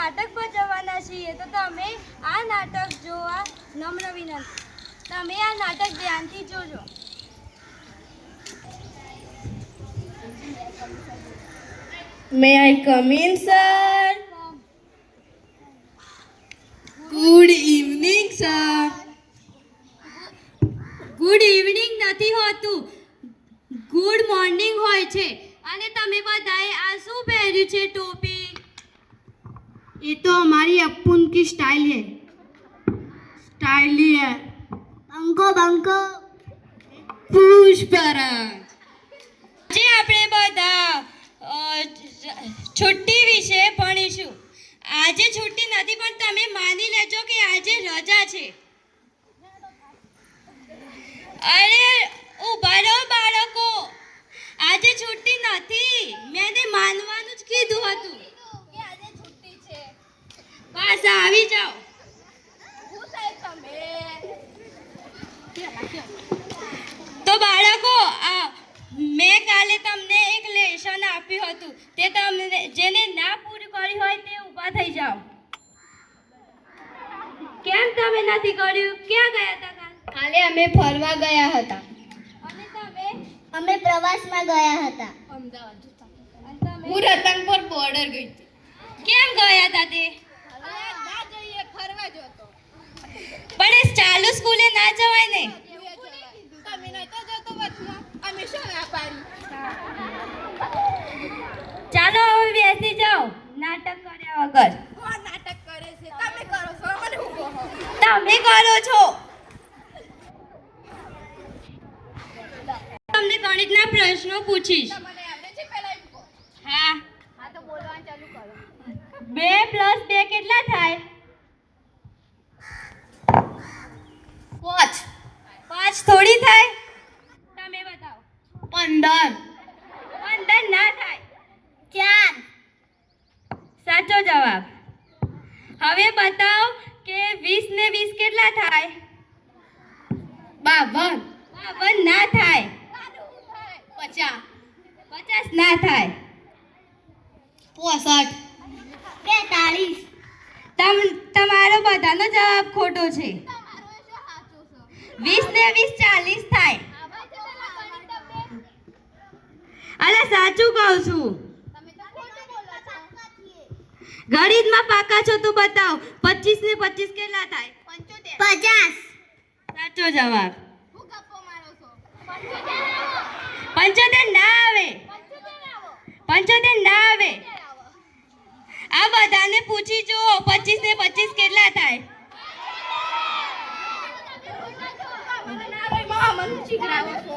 નાટક ભજવવાના છીએ, તો તમે આ નાટક જોવા નમ્ર વિનંતી. તમે આ નાટક ધ્યાનથી જોજો. May I come in, sir? Good evening, sir. Good evening નથી હોતું, ગુડ મોર્નિંગ હોય છે. અને તમે બધાએ આ શું પહેર્યું છે? ટોપી? ये तो हमारी अप्पुन की स्टाइल है. स्टाइल ही है. બંકો બંકો. पुष्पराज. આજે આપણે બધા છુટ્ટી વિશે ભણીશું. આજે છુટ્ટી નથી, પણ તમે માની લેજો કે આજે રજા છે. અરે ઊભા રહો બાળકો, આજે છુટ્ટી નથી. મેં માનવાનું જ કીધું હતું કે આજે છુટ્ટી છે. બસ આવી જાઓ. તો બાળકો, મેં કાલે તમને એક લેસન આપ્યું હતું, તે તમને જેને ના પૂરું કર્યું હોય તે ઊભા થઈ જાઓ. કેમ તમે નથી કર્યું? ક્યાં ગયા હતા કાલે અમે ફરવા ગયા હતા. અને તમે? અમે પ્રવાસમાં ગયા હતા. અમદાવાદ. હું રતનપુર બોર્ડર ગઈ હતી. કેમ ગયા હતા તે? ના જઈએ, ફરવા જતો. પણ એ ચાલુ સ્કૂલે ના જવાય ને. તમે નતો જતો વચમાં, અમે શું ના પાડી? ચાલો હવે બેસી જાઓ, નાટક કર્યા વગર. કોણ નાટક કરે છે? તમે કરો છો, મને હું કહો? તમે કરો છો. તમને ગણિતના પ્રશ્નો પૂછીશ. મને આવડે છે પહેલા એમ કહો. હા. હા તો બોલવાનું ચાલુ કરો. 2 + 2 કેટલા થાય? 5 5 થોડી થાય. તમે બતાવો. 15 15 ના થાય. 4 સાચો જવાબ. હવે બતાવો કે 20 ને 20 કેટલા થાય? 52 52 ના થાય. 50 50 ના થાય. 65 42 તમારો બધાનો જવાબ ખોટો છે. 20 ને 20 40 થાય. અલા સાચું કહું છું. ગણિતમાં પાકા છો તો બતાવો. 25 ને 25 કેટલા થાય? 50 સાચો જવાબ. હું ગપ્પો મારો છો? 75 ના આવે. 75 ના આવે. આ બધાને પૂછી જુઓ, 25 ને 25 કેટલા થાય? મને શીખડાવો છો.